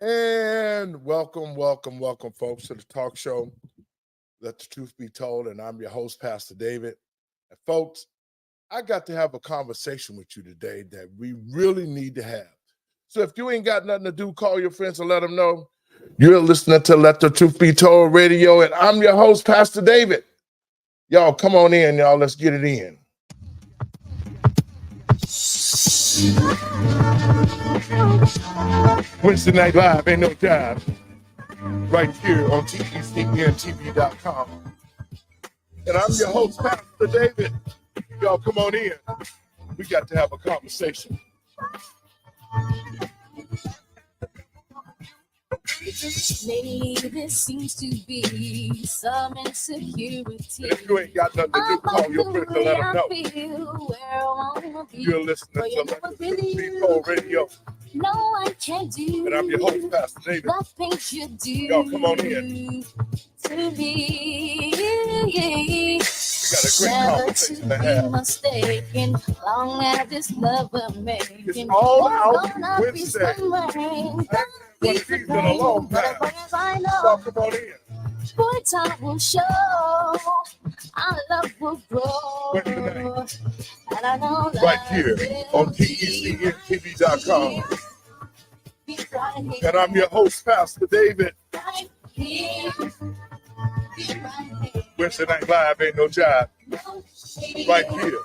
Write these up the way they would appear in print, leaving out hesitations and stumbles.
And welcome, folks, to the talk show, Let the Truth Be Told. And I'm your host, Pastor David. And folks, I got to have a conversation with you today that we really need to have. So if you ain't got nothing to do, call your friends and let them know. You're listening to Let the Truth Be Told radio, and I'm your host, Pastor David. Y'all, come on in, y'all. Let's get it in. Wednesday Night Live, ain't no job. Right here on DICUSS.com. And I'm your host, Pastor David. Y'all, come on in. We got to have a conversation. Lately, there seems to be some insecurity. If you ain't got nothing to do, call your friends and let them know. You're listening to Let the Truth Be Told radio. No one can do. And I'm your host, Pastor David. The things you do. Y'all, come on in. To me. We got a great conversation to have. Mistaken, long as this love we're making. It's all out Wednesday. One of these in a long time. Y'all, come on in. Boy, time will show. Our love will grow. Wednesday night. And I know right here on DICUSS.com. And I'm your host, Pastor David. Right here. Wednesday Night Live, ain't no job. Right here.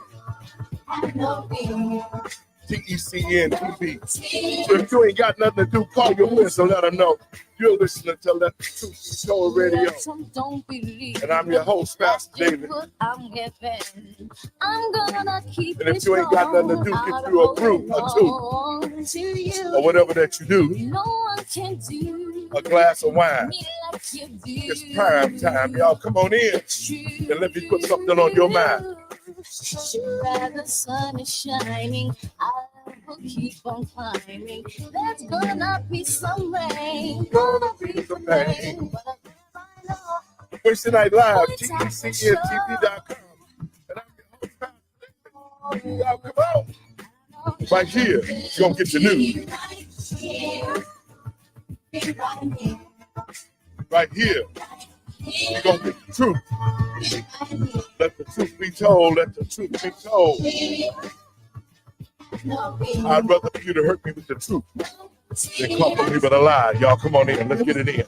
TECN TV. So if you ain't got nothing to do, call your friends and let them know. You're listening to Let the Truth Be Told radio. And I'm your host, Pastor David. I'm gonna keep and if you ain't got nothing to do, get you a brew or two. Or whatever that you do. No one can do a glass of wine. Like it's prime time. Y'all come on in and let me put something on your mind. Sure, the sun is shining, I will keep on climbing. There's gonna be some rain, gonna be some rain. Wednesday Night Live, TECN.TV.com. And I'm your host, y'all come on. Right here, you're gonna get your news. Right here, you're gonna get the truth. Let the truth be told. Let the truth be told. I'd rather for you to hurt me with the truth than comfort me with a lie. Y'all come on in. Let's get it in.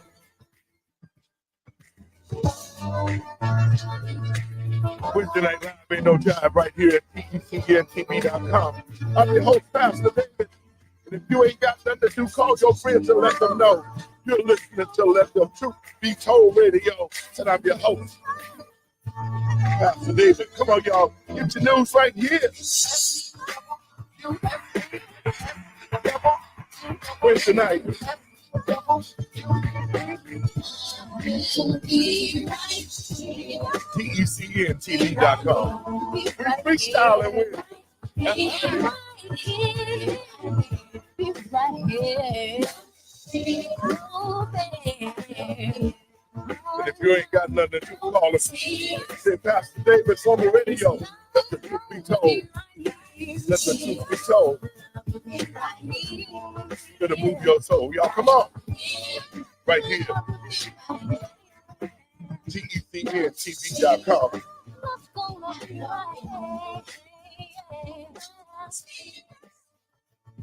Wednesday Night Live, ain't no job. Right here at TECN.TV.com. I'm your host, Pastor David. And if you ain't got nothing to do, call your friends and let them know. You're listening to Let the Truth Be Told radio. And I'm your host, Pastor David. Come on, y'all. Get your news right here. Wednesday night. TECN.TV.com. Freestyling with. And if you ain't got nothing to do, call us. Say, Pastor David's on the radio. Let the truth be told. Let the truth be told. Gonna move your soul. Y'all come on. Right here. TECN.TV.com.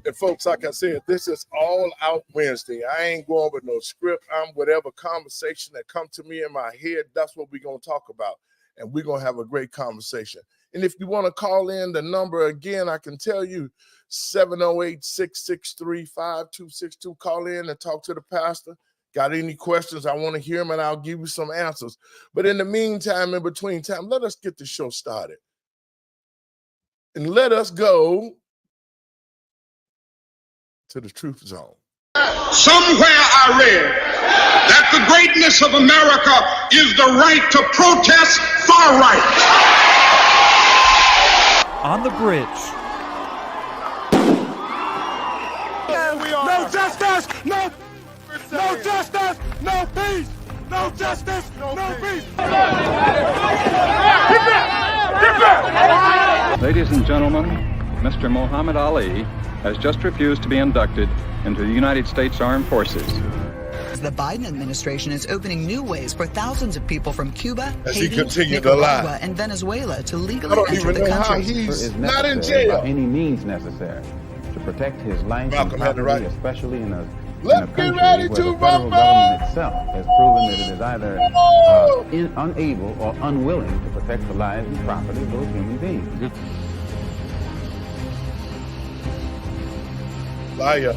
And folks, like I said, this is all out Wednesday. I ain't going with no script. I'm whatever conversation that come to me in my head, that's what we're going to talk about. And we're going to have a great conversation. And if you want to call in the number again, I can tell you 708-663-5262. Call in and talk to the pastor. Got any questions? I want to hear them and I'll give you some answers. But in the meantime, in between time, let us get the show started. And let us go to the truth zone. Somewhere I read that the greatness of America is the right to protest far right. On the bridge. No justice, no justice, no peace. No justice, no peace. Ladies and gentlemen, Mr. Muhammad Ali has just refused to be inducted into the United States Armed Forces. The Biden administration is opening new ways for thousands of people from Cuba, Haiti, to lie. Nicaragua, and Venezuela to I legally don't enter even the know how country. he's Is not in necessary jail. by any means necessary to protect his life Malcolm and had it property, right. especially in a Let's get country ready where to the federal rumble! government itself has proven that it is either unable or unwilling to protect the lives and property of those human beings. Liar.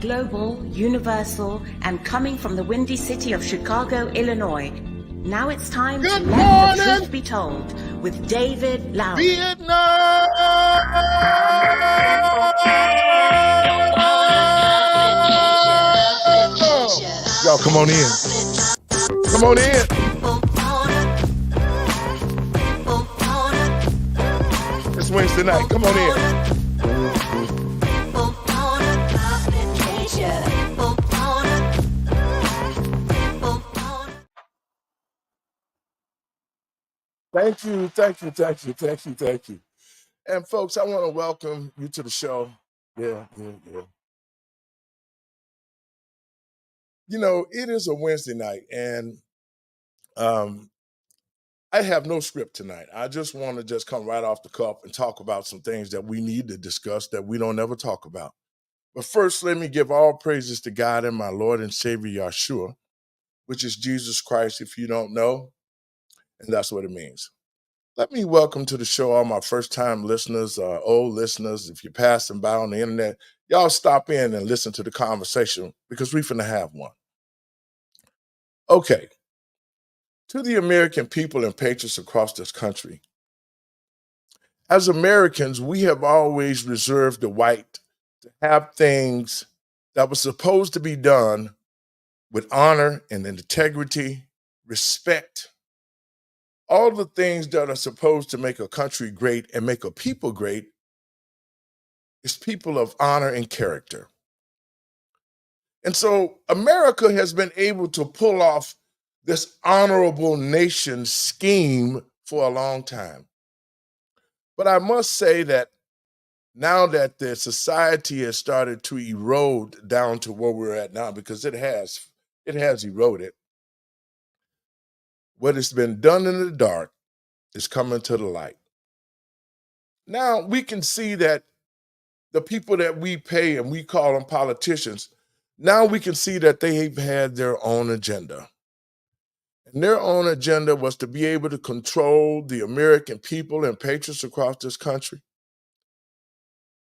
Global, universal, and coming from the windy city of Chicago, Illinois. Now it's time Good to let the morning. truth be told with David Lowery. Vietnam! Y'all come on in. Come on in. It's Wednesday night. Come on in. Thank you, thank you, thank you, thank you, thank you. And folks, I want to welcome you to the show. Yeah. You know, it is a Wednesday night, and I have no script tonight. I just want to just come right off the cuff and talk about some things that we need to discuss that we don't ever talk about. But first, let me give all praises to God and my Lord and Savior Yahshua, which is Jesus Christ, if you don't know, and that's what it means. Let me welcome to the show all my first-time listeners, old listeners. If you're passing by on the internet, y'all stop in and listen to the conversation because we're finna have one. Okay. To the American people and patriots across this country, as Americans, we have always reserved the right to have things that were supposed to be done with honor and integrity, respect, all the things that are supposed to make a country great and make a people great is people of honor and character. And so America has been able to pull off this honorable nation scheme for a long time. But I must say that now that the society has started to erode down to where we're at now, because it has eroded, what has been done in the dark is coming to the light. Now we can see that the people that we pay and we call them politicians, now we can see that they've had their own agenda. And their own agenda was to be able to control the American people and patriots across this country.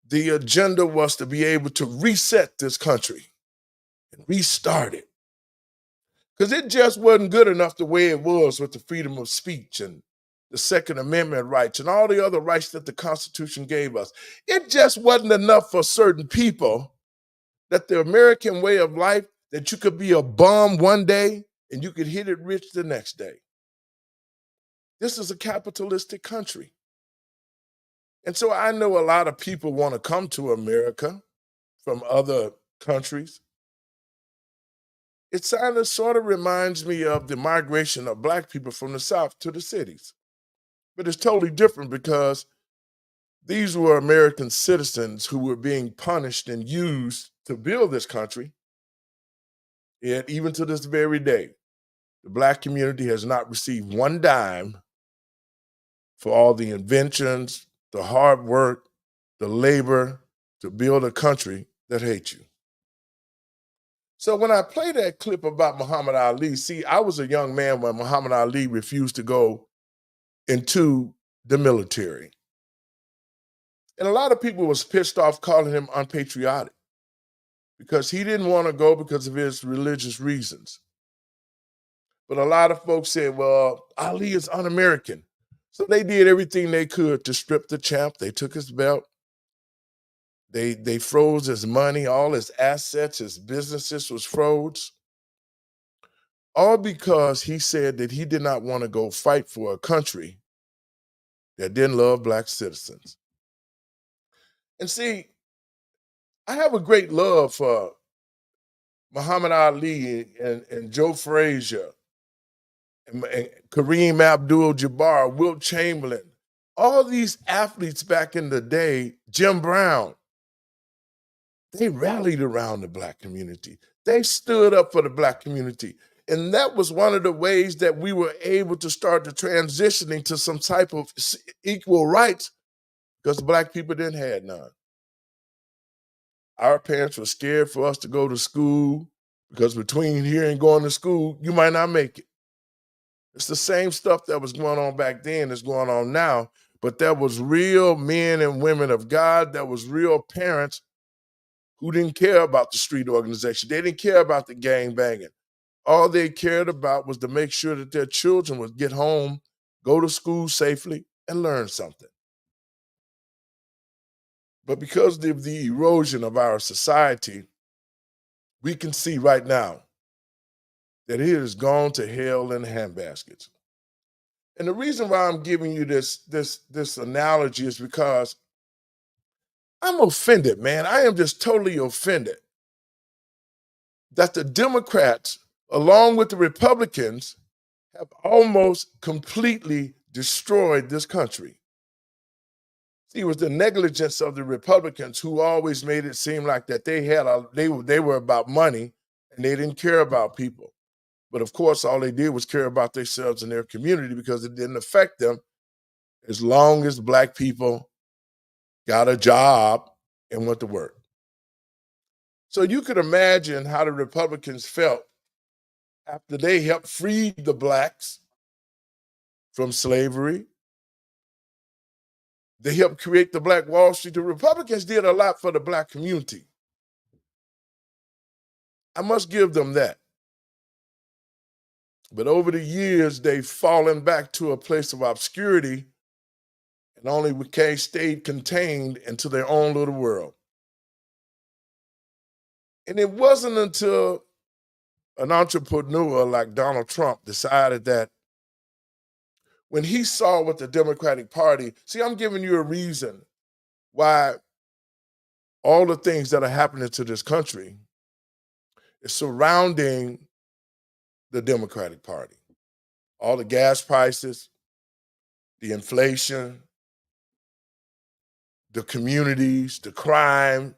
The agenda was to be able to reset this country and restart it. Because it just wasn't good enough the way it was with the freedom of speech and the Second Amendment rights and all the other rights that the Constitution gave us. It just wasn't enough for certain people that the American way of life, that you could be a bum one day and you could hit it rich the next day. This is a capitalistic country. And so I know a lot of people want to come to America from other countries. It sort of reminds me of the migration of Black people from the South to the cities. But it's totally different because these were American citizens who were being punished and used to build this country. Yet even to this very day, the Black community has not received one dime for all the inventions, the hard work, the labor to build a country that hates you. So when I play that clip about Muhammad Ali, see, I was a young man when Muhammad Ali refused to go into the military. And a lot of people was pissed off calling him unpatriotic because he didn't want to go because of his religious reasons. But a lot of folks said, well, Ali is un-American. So they did everything they could to strip the champ. They took his belt. They froze his money, all his assets, his businesses was froze. All because he said that he did not want to go fight for a country that didn't love Black citizens. And see, I have a great love for Muhammad Ali and Joe Frazier and Kareem Abdul-Jabbar, Wilt Chamberlain, all these athletes back in the day, Jim Brown. They rallied around the Black community. They stood up for the Black community. And that was one of the ways that we were able to start the transitioning to some type of equal rights, because Black people didn't have none. Our parents were scared for us to go to school, because between here and going to school, you might not make it. It's the same stuff that was going on back then that's going on now, but there was real men and women of God, that was real parents who didn't care about the street organization. They didn't care about the gang banging. All they cared about was to make sure that their children would get home, go to school safely, and learn something. But because of the erosion of our society, we can see right now that it has gone to hell in handbaskets. And the reason why I'm giving you this analogy is because I'm offended, man. I am just totally offended that the Democrats, along with the Republicans, have almost completely destroyed this country. See, it was the negligence of the Republicans who always made it seem like that they were about money and they didn't care about people. But of course, all they did was care about themselves and their community, because it didn't affect them as long as Black people got a job and went to work. So you could imagine how the Republicans felt after they helped free the Blacks from slavery. They helped create the Black Wall Street. The Republicans did a lot for the Black community. I must give them that. But over the years, they've fallen back to a place of obscurity and only stayed contained into their own little world. And it wasn't until an entrepreneur like Donald Trump decided that when he saw what the Democratic Party, see, I'm giving you a reason why all the things that are happening to this country is surrounding the Democratic Party. All the gas prices, the inflation, the communities, the crime,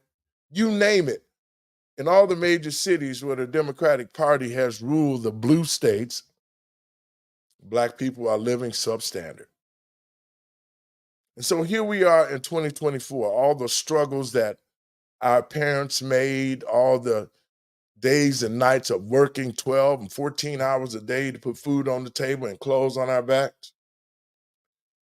you name it. In all the major cities where the Democratic Party has ruled the blue states, Black people are living substandard. And so here we are in 2024, all the struggles that our parents made, all the days and nights of working 12 and 14 hours a day to put food on the table and clothes on our backs.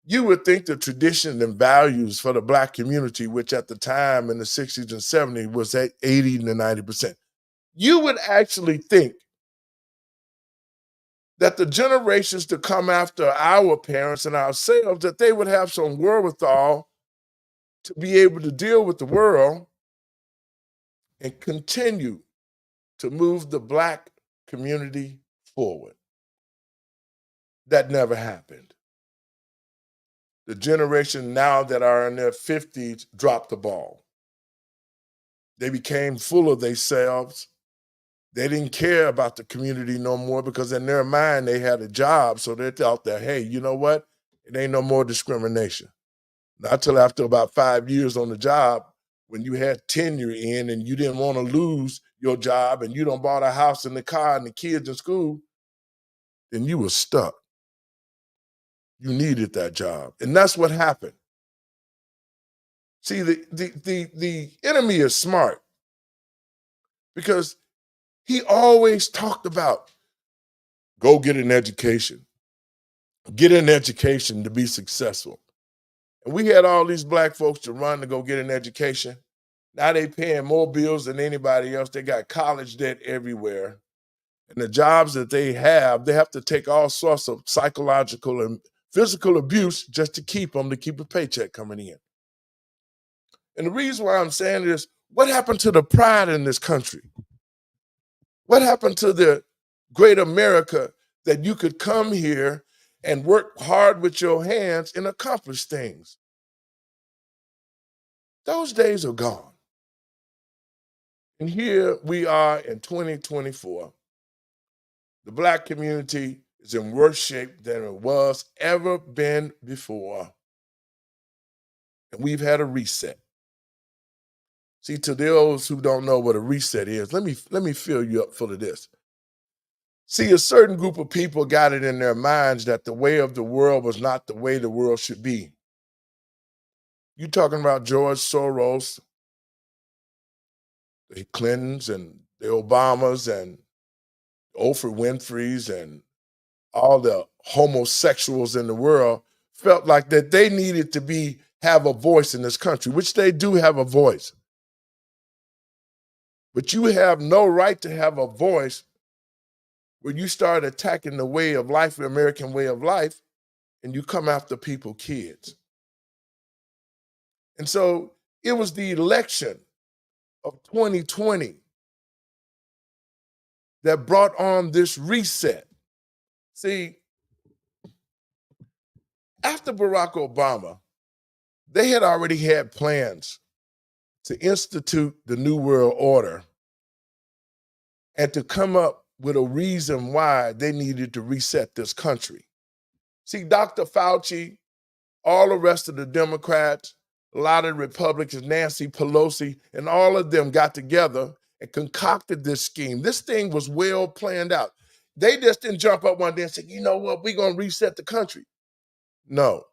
You would think the tradition and values for the Black community, which at the time in the 60s and 70s was at 80 to 90%, you would actually think that the generations to come after our parents and ourselves, that they would have some wherewithal to be able to deal with the world and continue to move the Black community forward. That never happened. The generation now that are in their 50s dropped the ball. They became full of themselves. They didn't care about the community no more, because in their mind they had a job, so they thought that, hey, you know what? It ain't no more discrimination. Not till after about 5 years on the job, when you had tenure in and you didn't want to lose your job and you done bought a house and the car and the kids in school, then you were stuck. You needed that job. And that's what happened. See, the enemy is smart, because he always talked about go get an education. Get an education to be successful. And we had all these Black folks to run to go get an education. Now they paying more bills than anybody else. They got college debt everywhere. And the jobs that they have to take all sorts of psychological and physical abuse just to keep a paycheck coming in. And the reason why I'm saying this, what happened to the pride in this country? What happened to the great America that you could come here and work hard with your hands and accomplish things? Those days are gone. And here we are in 2024. The Black community is in worse shape than it was ever been before. And we've had a reset. See, to those who don't know what a reset is, let me fill you up full of this. See, a certain group of people got it in their minds that the way of the world was not the way the world should be. You talking about George Soros, the Clintons and the Obamas and Oprah Winfrey's and all the homosexuals in the world felt like that they needed to have a voice in this country, which they do have a voice. But you have no right to have a voice when you start attacking the way of life, the American way of life, and you come after people's kids. And so it was the election of 2020 that brought on this reset. See, after Barack Obama, they had already had plans to institute the New World Order and to come up with a reason why they needed to reset this country. See, Dr. Fauci, all the rest of the Democrats, a lot of Republicans, Nancy Pelosi, and all of them got together and concocted this scheme. This thing was well planned out. They just didn't jump up one day and say, you know what, we're going to reset the country. No.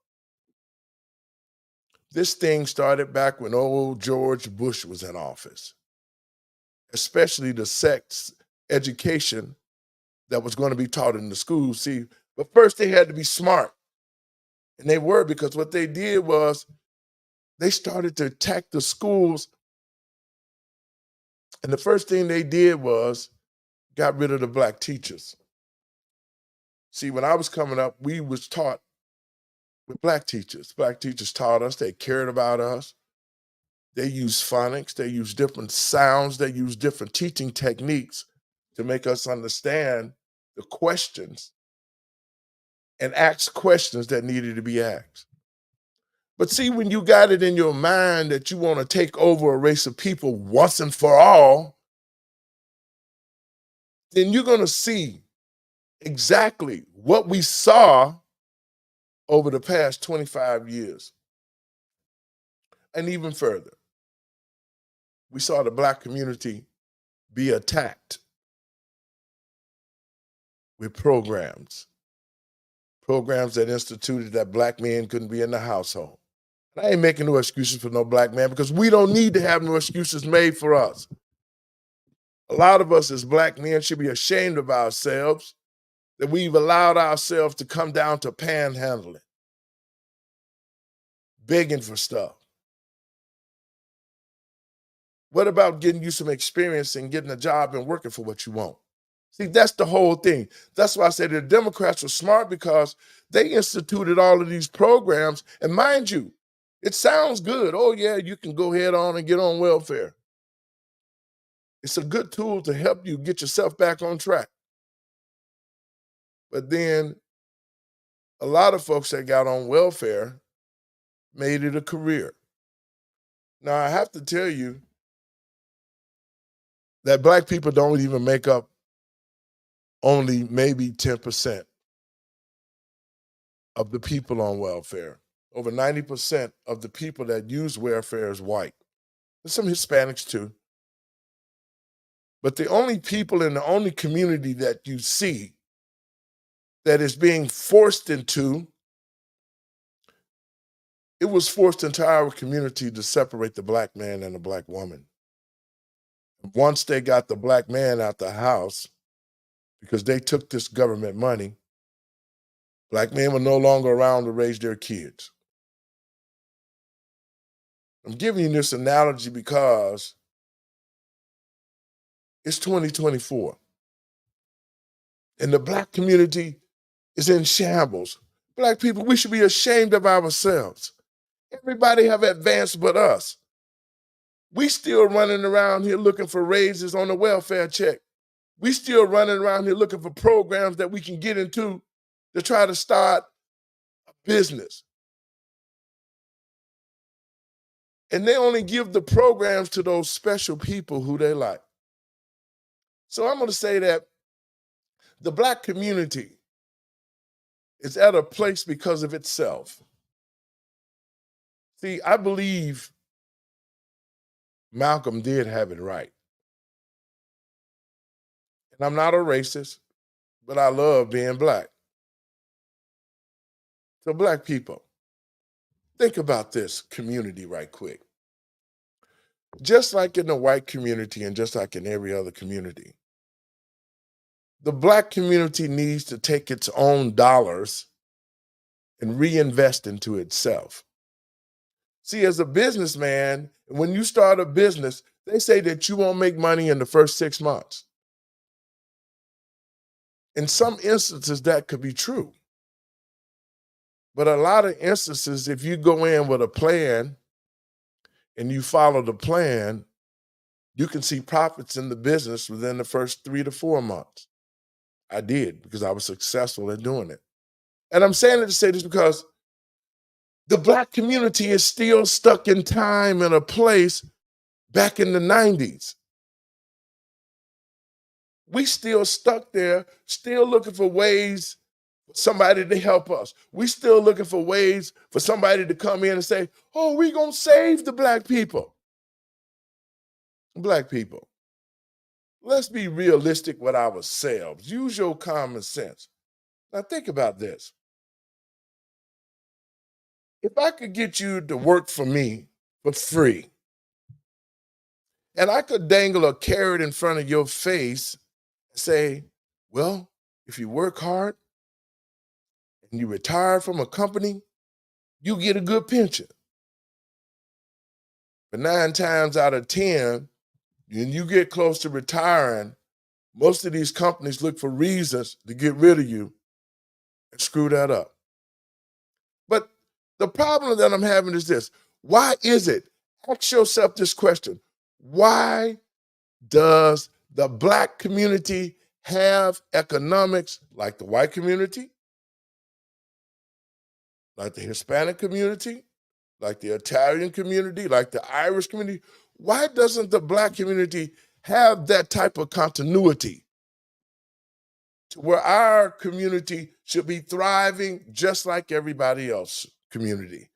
This thing started back when old George Bush was in office, especially the sex education that was going to be taught in the schools. See, but first they had to be smart. And they were, because what they did was they started to attack the schools. And the first thing they did was got rid of the black teachers. See, when I was coming up, we was taught with black teachers. Black teachers taught us, they cared about us. They used phonics, they used different sounds, they used different teaching techniques to make us understand the questions and ask questions that needed to be asked. But see, when you got it in your mind that you want to take over a race of people once and for all, then you're going to see exactly what we saw over the past 25 years. And even further, we saw the black community be attacked with programs that instituted that black men couldn't be in the household. And I ain't making no excuses for no black man, because we don't need to have no excuses made for us. A lot of us as black men should be ashamed of ourselves that we've allowed ourselves to come down to panhandling, begging for stuff. What about getting you some experience and getting a job and working for what you want? See, that's the whole thing. That's why I say the Democrats were smart, because they instituted all of these programs. And mind you, it sounds good. Oh, yeah, you can go ahead on and get on welfare. It's a good tool to help you get yourself back on track. But then a lot of folks that got on welfare made it a career. Now, I have to tell you that black people don't even make up only maybe 10% of the people on welfare. Over 90% of the people that use welfare is white. There's some Hispanics too. But the only people in the only community that you see that is being forced into, it was forced into our community to separate the black man and the black woman. Once they got the black man out the house, because they took this government money, black men were no longer around to raise their kids. I'm giving you this analogy because it's 2024. And the black community is in shambles. Black people, we should be ashamed of ourselves. Everybody have advanced but us. We still running around here looking for raises on the welfare check. We still running around here looking for programs that we can get into to try to start a business. And they only give the programs to those special people who they like. So I'm going to say that the black community is at a place because of itself. See, I believe Malcolm did have it right. And I'm not a racist, but I love being black. So black people, think about this community right quick. Just like in the white community and just like in every other community, the black community needs to take its own dollars and reinvest into itself. See, as a businessman, when you start a business, they say that you won't make money in the first 6 months. In some instances, that could be true. But a lot of instances, if you go in with a plan and you follow the plan, you can see profits in the business within the first 3 to 4 months. I did because I was successful at doing it. And I'm saying it to say this because the black community is still stuck in time and a place back in the 90s. We still stuck there, still looking for ways for somebody to help us. We still looking for ways for somebody to come in and say, oh, we gonna save the black people. Black people, let's be realistic with ourselves. Use your common sense. Now think about this. If I could get you to work for me for free, and I could dangle a carrot in front of your face and say, well, if you work hard and you retire from a company, you get a good pension. But 9 times out of 10, when you get close to retiring, most of these companies look for reasons to get rid of you and screw that up. But the problem that I'm having is this. Why is it? Ask yourself this question. Why does the black community have economics like the white community, like the Hispanic community, like the Italian community, like the Irish community? Why doesn't the black community have that type of continuity to where our community should be thriving just like everybody else's community?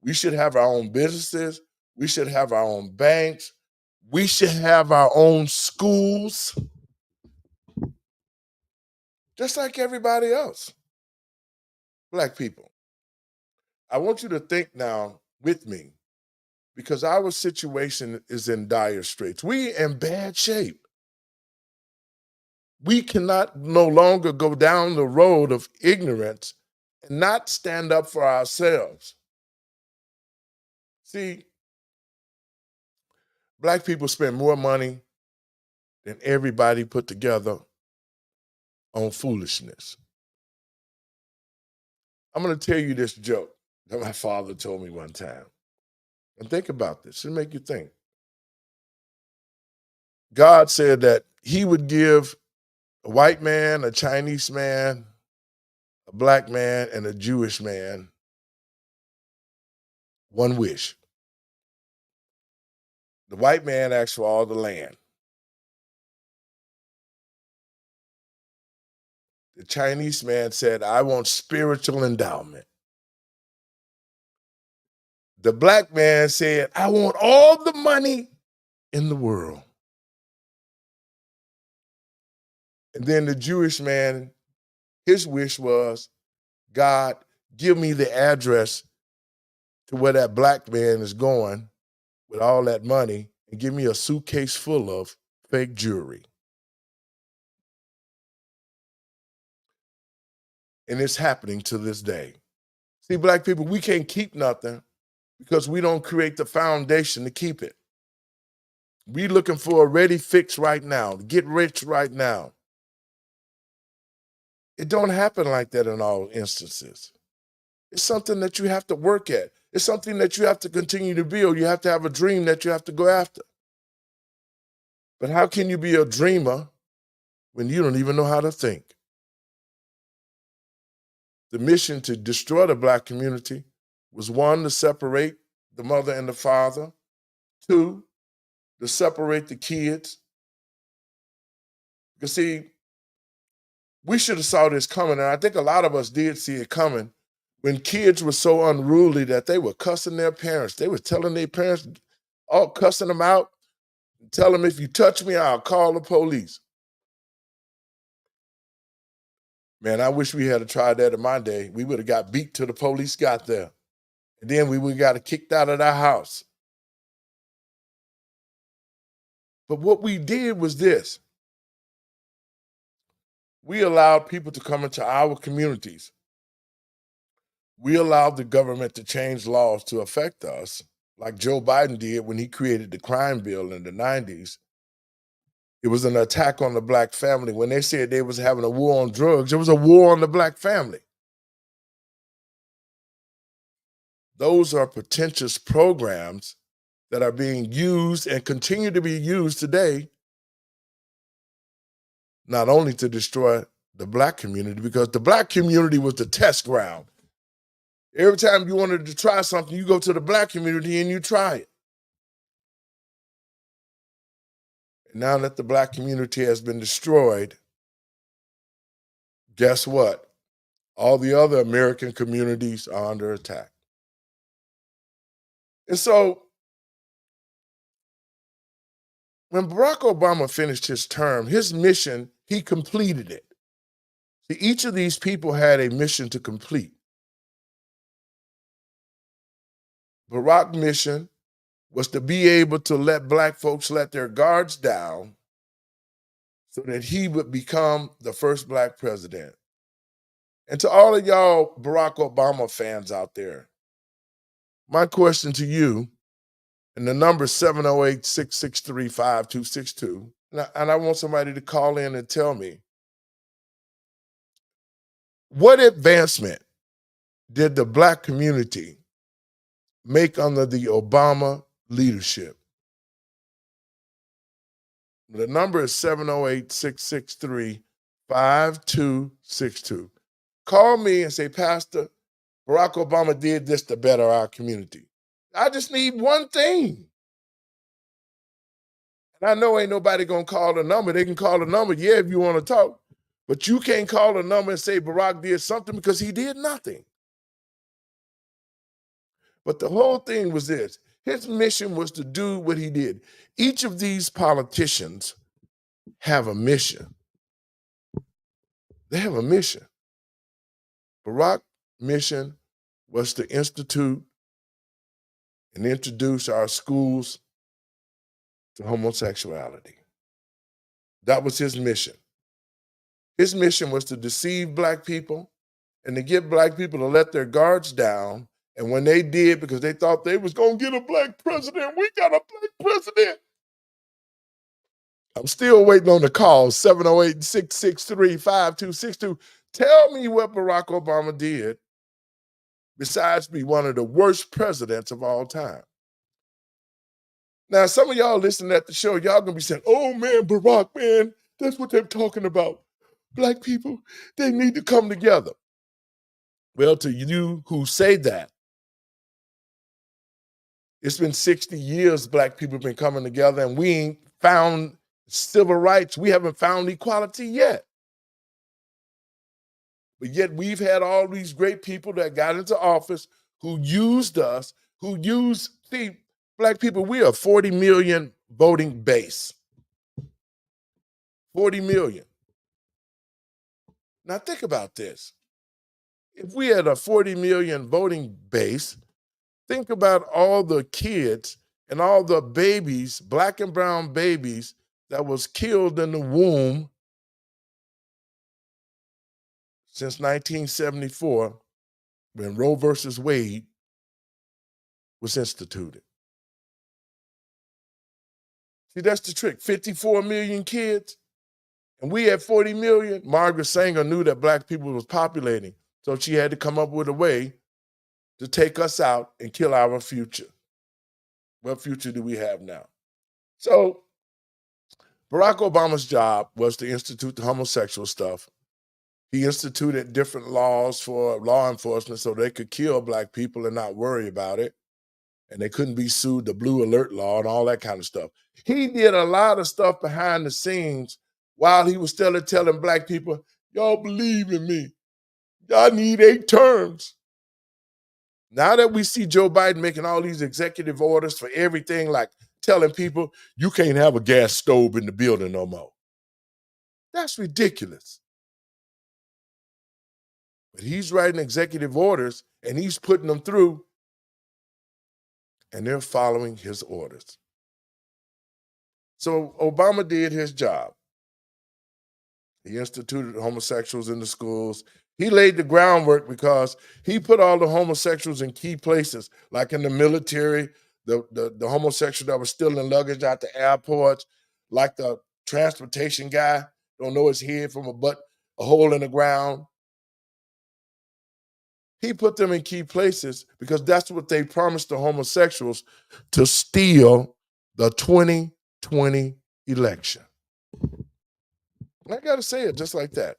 We should have our own businesses. We should have our own banks. We should have our own schools, just like everybody else. Black people, I want you to think now with me, because our situation is in dire straits. We in bad shape. We cannot no longer go down the road of ignorance and not stand up for ourselves. See, black people spend more money than everybody put together on foolishness. I'm going to tell you this joke that my father told me one time. And think about this. It'll make you think. God said that he would give a white man, a Chinese man, a black man, and a Jewish man one wish. The white man asked for all the land. The Chinese man said, I want spiritual endowment. The black man said, I want all the money in the world. And then the Jewish man, his wish was, God, give me the address to where that black man is going with all that money and give me a suitcase full of fake jewelry. And it's happening to this day. See, black people, we can't keep nothing because we don't create the foundation to keep it. We looking for a ready fix right now, get rich right now. It don't happen like that in all instances. It's something that you have to work at. It's something that you have to continue to build. You have to have a dream that you have to go after. But how can you be a dreamer when you don't even know how to think? The mission to destroy the black community was 1, to separate the mother and the father. 2, to separate the kids. Because see, we should have saw this coming, and I think a lot of us did see it coming when kids were so unruly that they were cussing their parents. They were telling their parents, all cussing them out, tell them if you touch me, I'll call the police. Man, I wish we had tried that in my day. We would have got beat till the police got there. And then we would have got kicked out of our house. But what we did was this. We allowed people to come into our communities. We allowed the government to change laws to affect us, like Joe Biden did when he created the crime bill in the 90s. It was an attack on the black family. When they said they was having a war on drugs, it was a war on the black family. Those are pretentious programs that are being used and continue to be used today, not only to destroy the black community, because the black community was the test ground. Every time you wanted to try something, you go to the black community and you try it. And now that the black community has been destroyed, guess what? All the other American communities are under attack. And so when Barack Obama finished his term, his mission, he completed it. See, each of these people had a mission to complete. Barack's mission was to be able to let black folks let their guards down so that he would become the first black president. And to all of y'all Barack Obama fans out there, my question to you, and the number is 708-663-5262, and I want somebody to call in and tell me, what advancement did the black community make under the Obama leadership? The number is 708-663-5262. Call me and say, Pastor, Barack Obama did this to better our community. I just need one thing. And I know ain't nobody gonna call the number. They can call the number, yeah, if you want to talk. But you can't call the number and say Barack did something, because he did nothing. But the whole thing was this. His mission was to do what he did. Each of these politicians have a mission. They have a mission. Barack's mission was to institute and introduce our schools to homosexuality. That was his mission. His mission was to deceive black people and to get black people to let their guards down. And when they did, because they thought they was going to get a black president, we got a black president. I'm still waiting on the call, 708-663-5262. Tell me what Barack Obama did besides be one of the worst presidents of all time. Now, some of y'all listening at the show, y'all gonna be saying, oh man, Barack, man, that's what they're talking about. Black people, they need to come together. Well, to you who say that, it's been 60 years black people have been coming together, and we ain't found civil rights. We haven't found equality yet. But yet we've had all these great people that got into office who used us, see, black people, we are 40 million voting base. 40 million. Now think about this. If we had a 40 million voting base, think about all the kids and all the babies, black and brown babies, that was killed in the womb since 1974, when Roe versus Wade was instituted. See, that's the trick. 54 million kids, and we had 40 million. Margaret Sanger knew that black people was populating, so she had to come up with a way to take us out and kill our future. What future do we have now? So Barack Obama's job was to institute the homosexual stuff. He instituted different laws for law enforcement so they could kill black people and not worry about it. And they couldn't be sued, the Blue Alert Law and all that kind of stuff. He did a lot of stuff behind the scenes while he was still telling black people, y'all believe in me. Y'all need 8 terms. Now that we see Joe Biden making all these executive orders for everything, like telling people you can't have a gas stove in the building no more. That's ridiculous. But he's writing executive orders and he's putting them through, and they're following his orders. So Obama did his job. He instituted homosexuals in the schools. He laid the groundwork because he put all the homosexuals in key places, like in the military, the homosexual that was stealing luggage out the airports, like the transportation guy, don't know his head from a hole in the ground. He put them in key places because that's what they promised the homosexuals to steal the 2020 election. I got to say it just like that.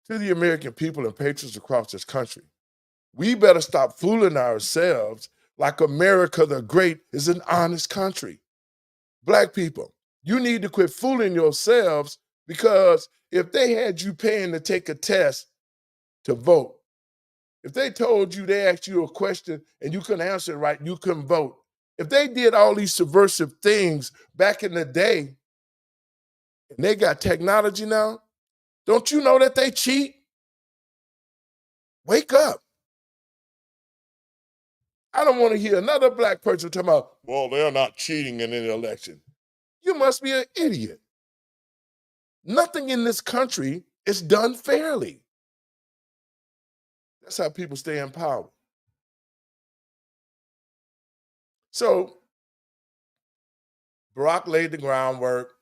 To the American people and patriots across this country, we better stop fooling ourselves like America the Great is an honest country. Black people, you need to quit fooling yourselves, because if they had you paying to take a test to vote, if they told you, they asked you a question and you couldn't answer it right, you couldn't vote. If they did all these subversive things back in the day, and they got technology now, don't you know that they cheat? Wake up. I don't want to hear another black person talking about, well, they're not cheating in an election. You must be an idiot. Nothing in this country is done fairly. That's how people stay in power. So Barack laid the groundwork.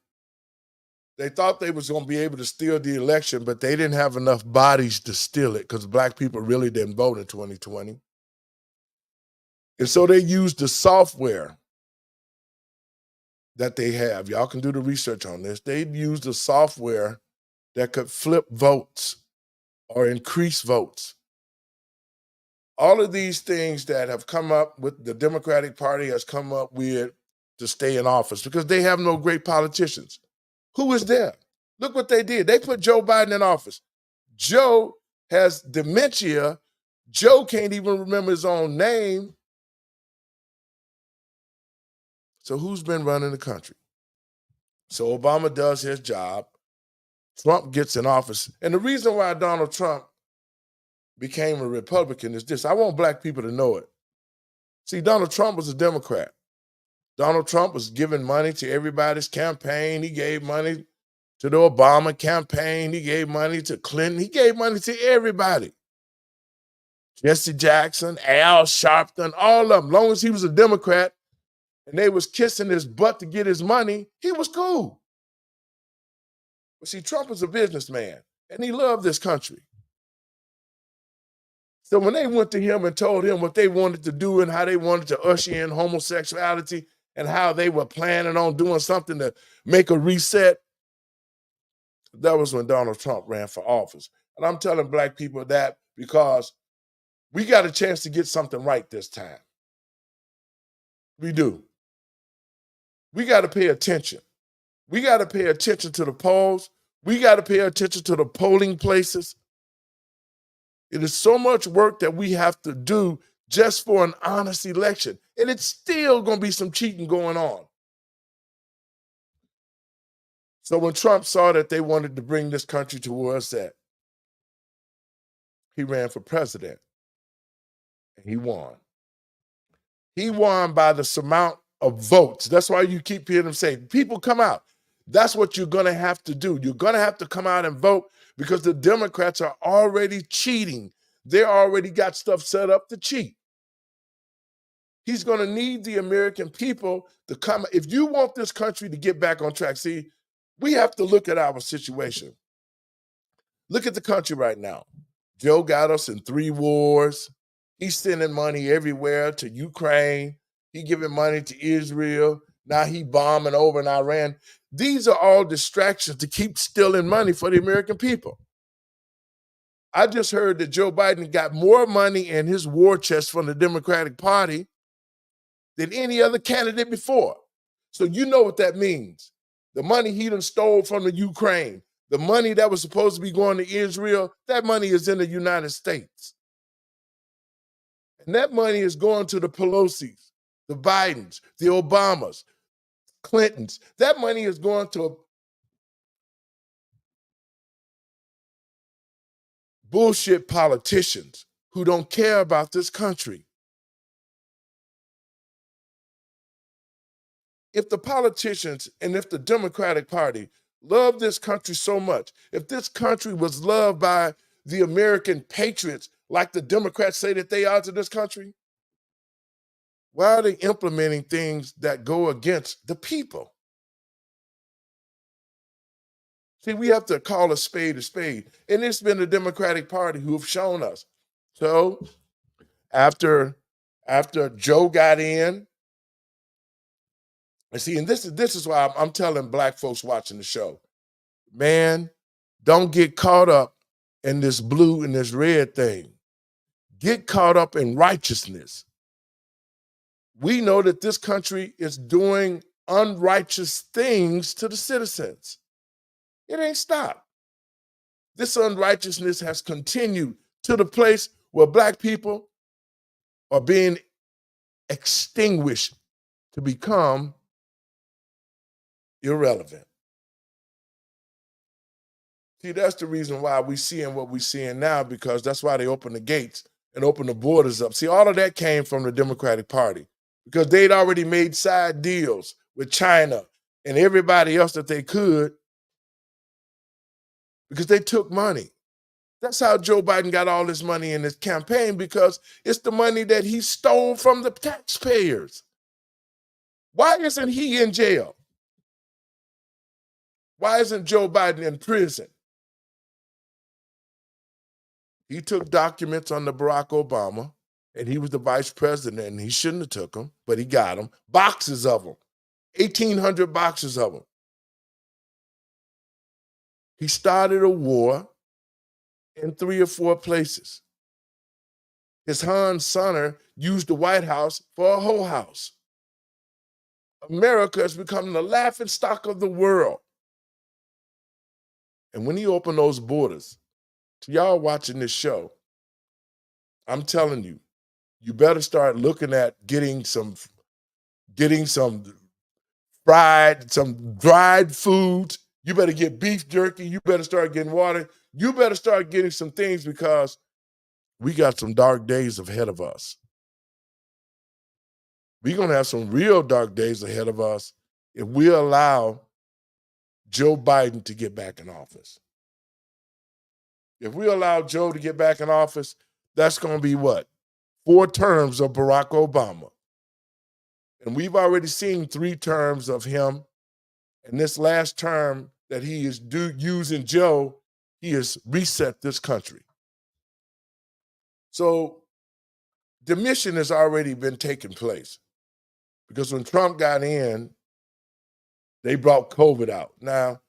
They thought they was going to be able to steal the election, but they didn't have enough bodies to steal it because black people really didn't vote in 2020. And so they used the software that they have. Y'all can do the research on this. They used a software that could flip votes or increase votes. All of these things that have come up with the Democratic Party has come up with to stay in office because they have no great politicians. Who is there? Look what they did. They put Joe Biden in office. Joe has dementia. Joe can't even remember his own name. So who's been running the country? So Obama does his job. Trump gets in office. And the reason why Donald Trump became a Republican is this. I want black people to know it. See, Donald Trump was a Democrat. Donald Trump was giving money to everybody's campaign. He gave money to the Obama campaign. He gave money to Clinton. He gave money to everybody. Jesse Jackson, Al Sharpton, all of them. As long as he was a Democrat and they was kissing his butt to get his money, he was cool. But see, Trump was a businessman and he loved this country. So when they went to him and told him what they wanted to do and how they wanted to usher in homosexuality and how they were planning on doing something to make a reset, that was when Donald Trump ran for office. And I'm telling black people that because we got a chance to get something right this time. We do. We got to pay attention. We got to pay attention to the polls. We got to pay attention to the polling places. It is so much work that we have to do just for an honest election. And it's still going to be some cheating going on. So when Trump saw that they wanted to bring this country to where it's at, he ran for president. And he won. He won by the amount of votes. That's why you keep hearing him say, people come out. That's what you're going to have to do. You're going to have to come out and vote because the Democrats are already cheating. They already got stuff set up to cheat. He's going to need the American people to come. If you want this country to get back on track, see, we have to look at our situation. Look at the country right now. Joe got us in 3 wars. He's sending money everywhere to Ukraine. He giving money to Israel. Now he bombing over in Iran. These are all distractions to keep stealing money for the American people. I just heard that Joe Biden got more money in his war chest from the Democratic Party than any other candidate before. So you know what that means. The money he done stole from the Ukraine, the money that was supposed to be going to Israel, that money is in the United States. And that money is going to the Pelosi's, the Bidens, the Obamas, Clintons. That money is going to bullshit politicians who don't care about this country. If the politicians and if the Democratic Party love this country so much, if this country was loved by the American patriots like the Democrats say that they are to this country, why are they implementing things that go against the people? See, we have to call a spade a spade. And it's been the Democratic Party who have shown us. So after Joe got in, and see, and this is why I'm telling black folks watching the show, man, don't get caught up in this blue and this red thing. Get caught up in righteousness. We know that this country is doing unrighteous things to the citizens. It ain't stopped. This unrighteousness has continued to the place where black people are being extinguished to become irrelevant. See, that's the reason why we seeing what we're seeing now, because that's why they open the gates and open the borders up. See, all of that came from the Democratic Party because they'd already made side deals with China and everybody else that they could because they took money. That's how Joe Biden got all this money in his campaign, because it's the money that he stole from the taxpayers. Why isn't he in jail? Why isn't Joe Biden in prison? He took documents under Barack Obama, and he was the vice president, and he shouldn't have took them, but he got them. Boxes of them, 1,800 boxes of them. He started a war in 3 or 4 places. His Hans Sonner used the White House for a whole house. America has become the laughingstock of the world. And when he opened those borders, to y'all watching this show, I'm telling you, you better start looking at getting some dried foods. You better get beef jerky. You better start getting water. You better start getting some things, because we got some dark days ahead of us. We're going to have some real dark days ahead of us if we allow Joe Biden to get back in office. If we allow Joe to get back in office, that's going to be what? 4 terms of Barack Obama. And we've already seen 3 terms of him. And this last term that he is using Joe, he has reset this country. So the mission has already been taking place, because when Trump got in, they brought COVID out. Now,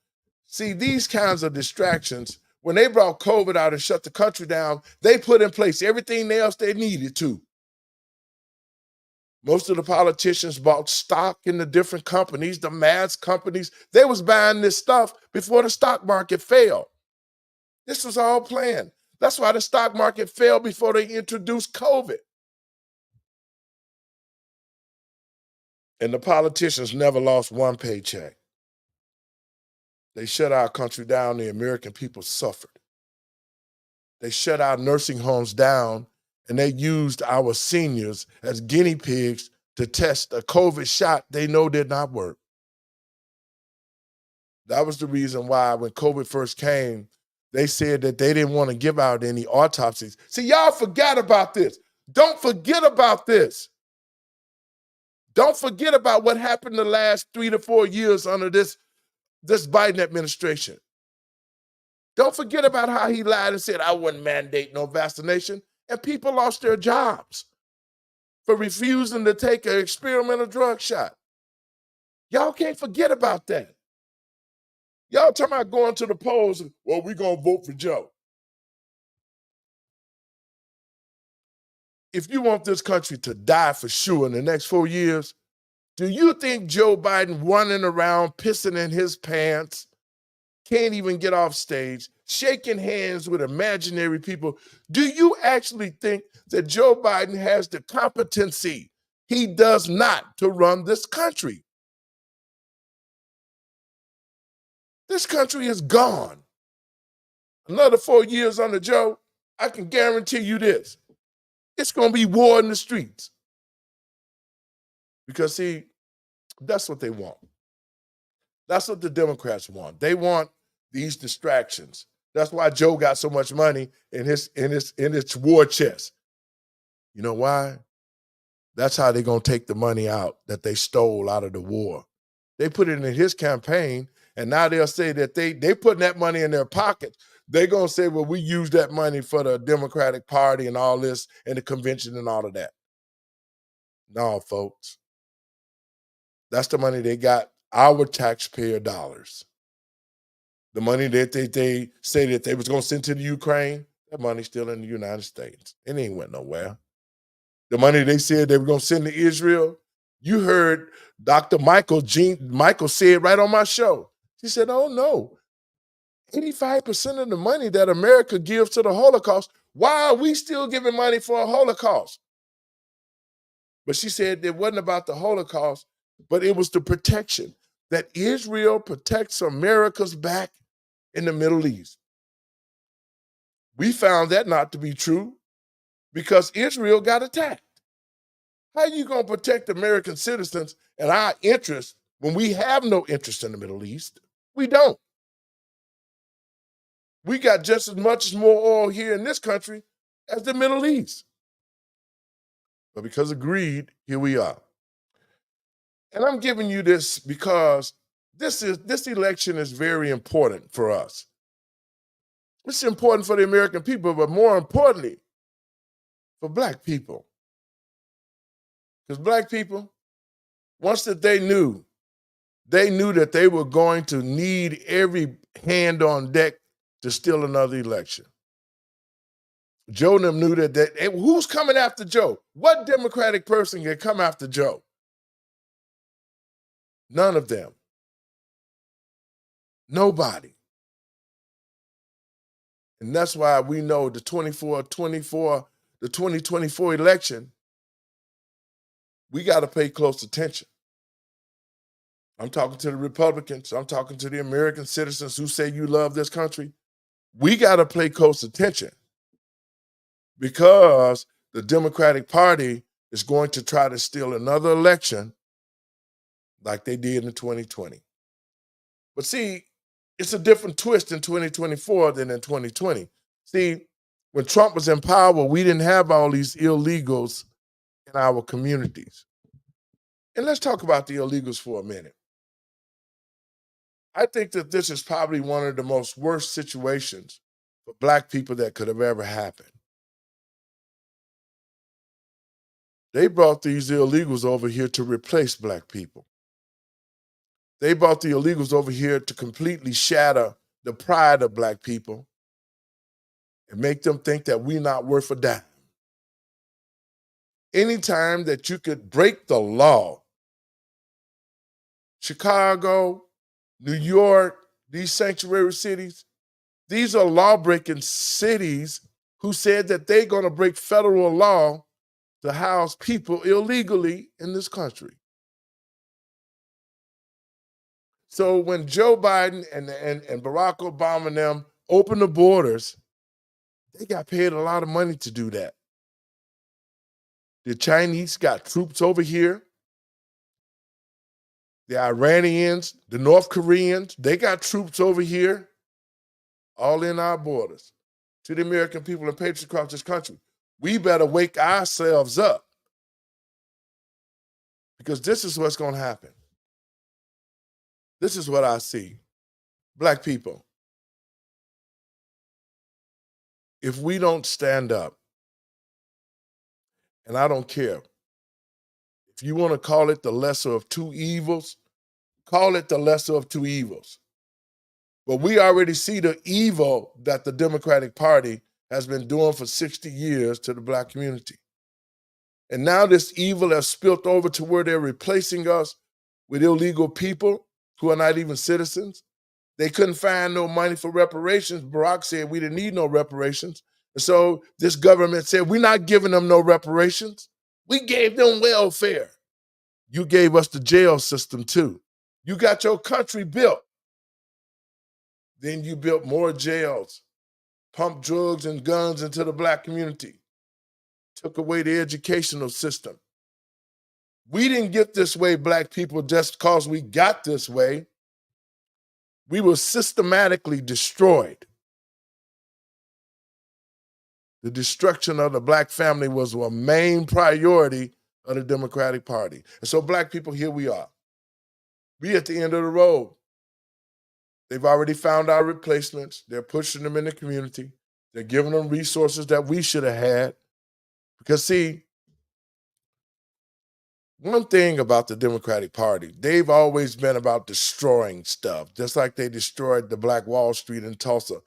see, these kinds of distractions, when they brought COVID out and shut the country down, they put in place everything else they needed to. Most of the politicians bought stock in the different companies, the mass companies. They was buying this stuff before the stock market fell. This was all planned. That's why the stock market fell before they introduced COVID. And the politicians never lost one paycheck. They shut our country down. The American people suffered. They shut our nursing homes down, and they used our seniors as guinea pigs to test a COVID shot they know did not work. That was the reason why when COVID first came, they said that they didn't want to give out any autopsies. See, y'all forgot about this. Don't forget about this. Don't forget about what happened the last 3 to 4 years under this Biden administration. Don't forget about how he lied and said, I wouldn't mandate no vaccination, and people lost their jobs for refusing to take an experimental drug shot. Y'all can't forget about that. Y'all talking about going to the polls, well, we're going to vote for Joe. If you want this country to die for sure in the next 4 years, do you think Joe Biden running around, pissing in his pants, can't even get off stage, shaking hands with imaginary people. Do you actually think that Joe Biden has the competency? He does not, to run this country. This country is gone. Another 4 years under Joe, I can guarantee you this. It's going to be war in the streets. Because, see, that's what they want. That's what the Democrats want. They want these distractions. That's why Joe got so much money in his war chest. You know why? That's how they're going to take the money out that they stole out of the war. They put it in his campaign, and now they'll say that they putting that money in their pockets. They're going to say, well, we use that money for the Democratic Party and all this and the convention and all of that. No, folks. That's the money they got, our taxpayer dollars. The money that they say that they was going to send to the Ukraine, that money's still in the United States. It ain't went nowhere. The money they said they were going to send to Israel, you heard Dr. Michael said right on my show. She said, oh, no. 85% of the money that America gives to the Holocaust, why are we still giving money for a Holocaust? But she said it wasn't about the Holocaust, but it was the protection, that Israel protects America's back in the Middle East. We found that not to be true because Israel got attacked. How are you going to protect American citizens and our interests when we have no interest in the Middle East? We don't. We got just as much as more oil here in this country as the Middle East. But because of greed, here we are. And I'm giving you this because this election is very important for us. It's important for the American people, but more importantly, for Black people. Because Black people, once that they knew that they were going to need every hand on deck to steal another election. Joe and them knew that who's coming after Joe? What Democratic person can come after Joe? None of them. Nobody. And that's why we know the 2024 election, we got to pay close attention. I'm talking to the Republicans. I'm talking to the American citizens who say you love this country. We got to pay close attention because the Democratic Party is going to try to steal another election like they did in 2020. But see, it's a different twist in 2024 than in 2020. See, when Trump was in power, we didn't have all these illegals in our communities. And let's talk about the illegals for a minute. I think that this is probably one of the most worst situations for Black people that could have ever happened. They brought these illegals over here to replace Black people. They brought the illegals over here to completely shatter the pride of Black people and make them think that we're not worth a dime. Anytime that you could break the law, Chicago, New York, these sanctuary cities, these are law-breaking cities who said that they're going to break federal law to house people illegally in this country. So when Joe Biden and Barack Obama and them opened the borders, they got paid a lot of money to do that. The Chinese got troops over here. The Iranians, the North Koreans, they got troops over here, all in our borders. To the American people and patriots across this country, we better wake ourselves up because this is what's going to happen. This is what I see. Black people, if we don't stand up, and I don't care, if you want to call it the lesser of two evils, call it the lesser of two evils. But we already see the evil that the Democratic Party has been doing for 60 years to the Black community. And now this evil has spilt over to where they're replacing us with illegal people who are not even citizens. They couldn't find no money for reparations. Barack said we didn't need no reparations. And so this government said, we're not giving them no reparations. We gave them welfare. You gave us the jail system too. You got your country built. Then you built more jails, pumped drugs and guns into the Black community, took away the educational system. We didn't get this way, Black people, just because we got this way. We were systematically destroyed. The destruction of the Black family was a main priority of the Democratic Party. And so Black people, here we are. We at the end of the road. They've already found our replacements. They're pushing them in the community. They're giving them resources that we should have had. Because see, one thing about the Democratic Party, they've always been about destroying stuff, just like they destroyed the Black Wall Street in Tulsa.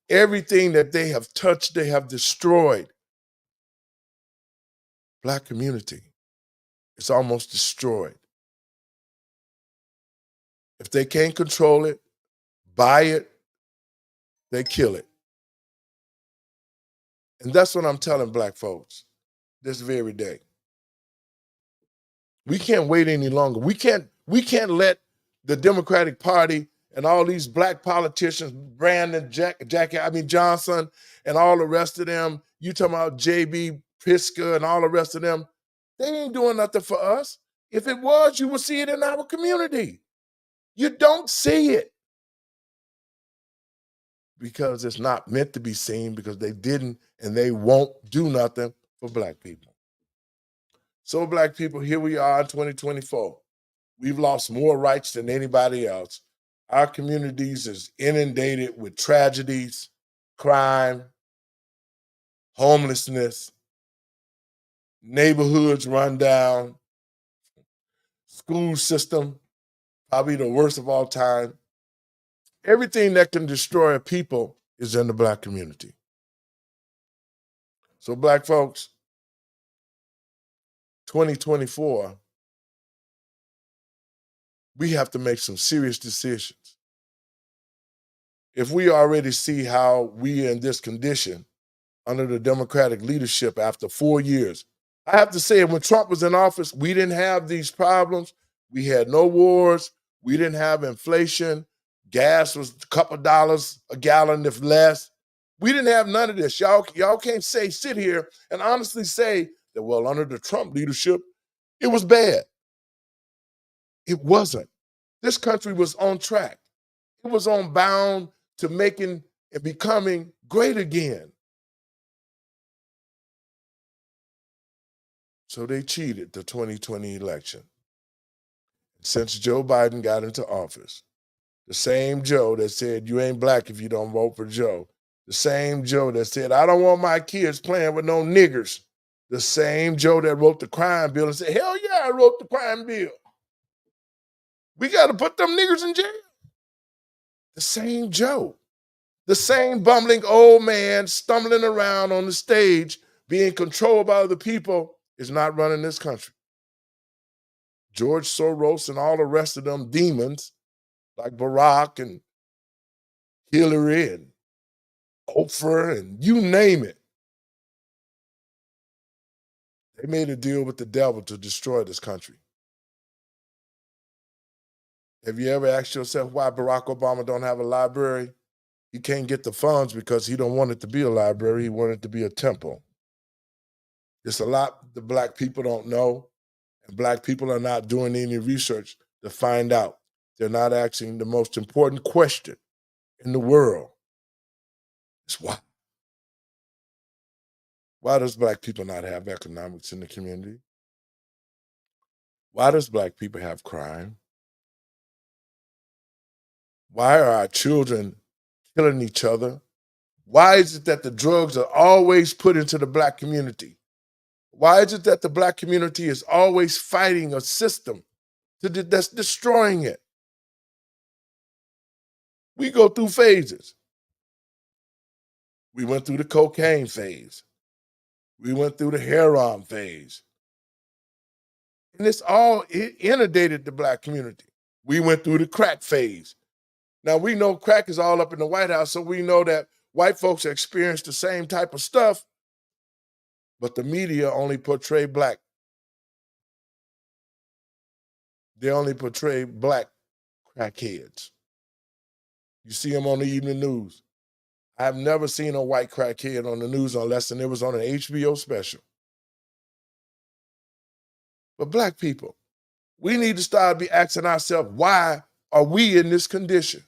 Everything that they have touched, they have destroyed. Black community, it's almost destroyed. If they can't control it, buy it, they kill it. And that's what I'm telling Black folks this very day. We can't wait any longer. We can't let the Democratic Party and all these Black politicians, Brandon, Johnson, and all the rest of them, you talking about J.B. Pritzker and all the rest of them, they ain't doing nothing for us. If it was, you would see it in our community. You don't see it. Because it's not meant to be seen, because they didn't and they won't do nothing for Black people. So Black people, here we are in 2024. We've lost more rights than anybody else. Our communities is inundated with tragedies, crime, homelessness, neighborhoods run down, school system, probably the worst of all time. Everything that can destroy a people is in the Black community. So Black folks, 2024, we have to make some serious decisions. If we already see how we are in this condition under the Democratic leadership after 4 years, I have to say, when Trump was in office, we didn't have these problems. We had no wars. We didn't have inflation. Gas was a couple dollars a gallon, if less. We didn't have none of this. Y'all can't sit here and honestly say that, well, under the Trump leadership, it was bad. It wasn't. This country was on track. It was on bound to making and becoming great again. So they cheated the 2020 election. Since Joe Biden got into office, the same Joe that said you ain't Black if you don't vote for Joe, the same Joe that said I don't want my kids playing with no niggers, the same Joe that wrote the crime bill and said, hell yeah, I wrote the crime bill. We got to put them niggers in jail. The same Joe, the same bumbling old man stumbling around on the stage being controlled by other people is not running this country. George Soros and all the rest of them demons like Barack and Hillary and Oprah and you name it. They made a deal with the devil to destroy this country. Have you ever asked yourself why Barack Obama don't have a library? He can't get the funds because he don't want it to be a library. He wanted it to be a temple. There's a lot the Black people don't know, and Black people are not doing any research to find out. They're not asking the most important question in the world. It's why. Why does Black people not have economics in the community? Why does Black people have crime? Why are our children killing each other? Why is it that the drugs are always put into the Black community? Why is it that the Black community is always fighting a system that's destroying it? We go through phases. We went through the cocaine phase. We went through the heroin phase. And it inundated the Black community. We went through the crack phase. Now, we know crack is all up in the White House, so we know that white folks experience the same type of stuff, but the media only portray black. They only portray black crackheads. You see them on the evening news. I've never seen a white crackhead on the news unless it was on an HBO special. But black people, we need to start asking ourselves, why are we in this condition?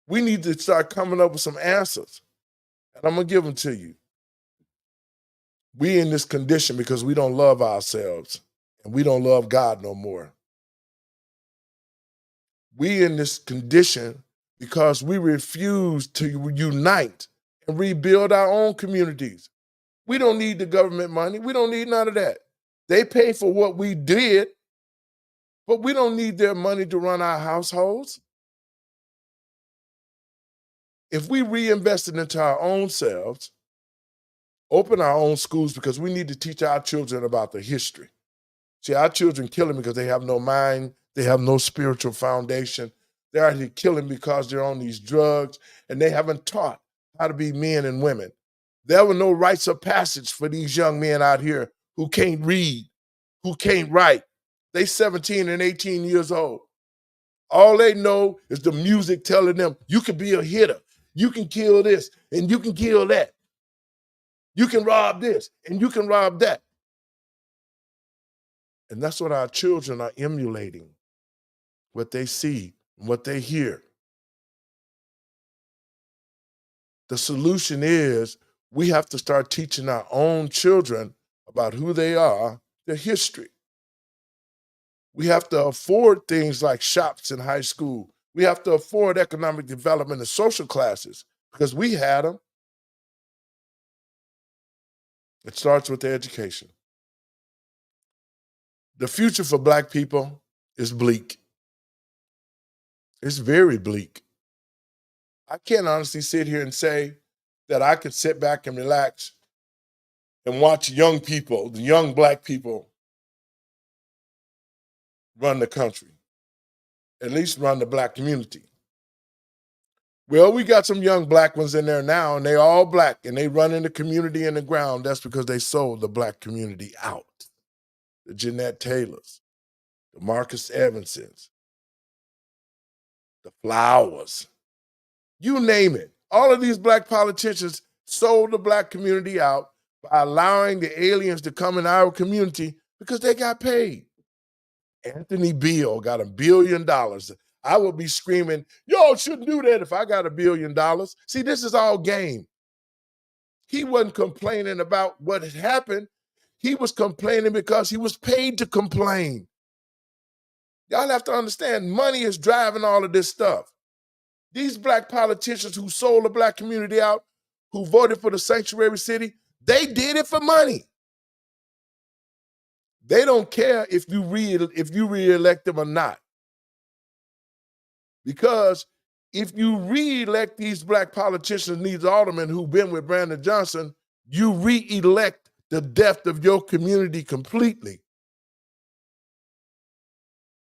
We need to start coming up with some answers. And I'm going to give them to you. We in this condition because we don't love ourselves and we don't love God no more. We in this condition because we refuse to unite and rebuild our own communities. We don't need the government money. We don't need none of that. They pay for what we did, but we don't need their money to run our households. If we reinvested into our own selves, open our own schools, because we need to teach our children about the history. See, our children killing because they have no mind, they have no spiritual foundation. They're actually killing because they're on these drugs and they haven't taught how to be men and women. There were no rites of passage for these young men out here who can't read, who can't write. They 17 and 18 years old. All they know is the music telling them, you can be a hitter, you can kill this, and you can kill that. You can rob this, and you can rob that. And that's what our children are emulating, what they see, what they hear. The solution is we have to start teaching our own children about who they are, their history. We have to afford things like shops in high school. We have to afford economic development and social classes because we had them. It starts with the education. The future for Black people is bleak. It's very bleak. I can't honestly sit here and say that I could sit back and relax and watch young people, the young Black people, run the country, at least run the Black community. Well, we got some young Black ones in there now, and they all Black, and they run in the community in the ground. That's because they sold the Black community out. The Jeanette Taylors, the Marcus Evansons, the Flowers, you name it. All of these Black politicians sold the Black community out by allowing the aliens to come in our community because they got paid. Anthony Beale got $1 billion. I would be screaming, y'all shouldn't do that if I got $1 billion. See, this is all game. He wasn't complaining about what had happened. He was complaining because he was paid to complain. Y'all have to understand, money is driving all of this stuff. These Black politicians who sold the Black community out, who voted for the sanctuary city, they did it for money. They don't care if you re-elect them or not. Because if you re-elect these Black politicians, these aldermen who've been with Brandon Johnson, you re-elect the death of your community completely.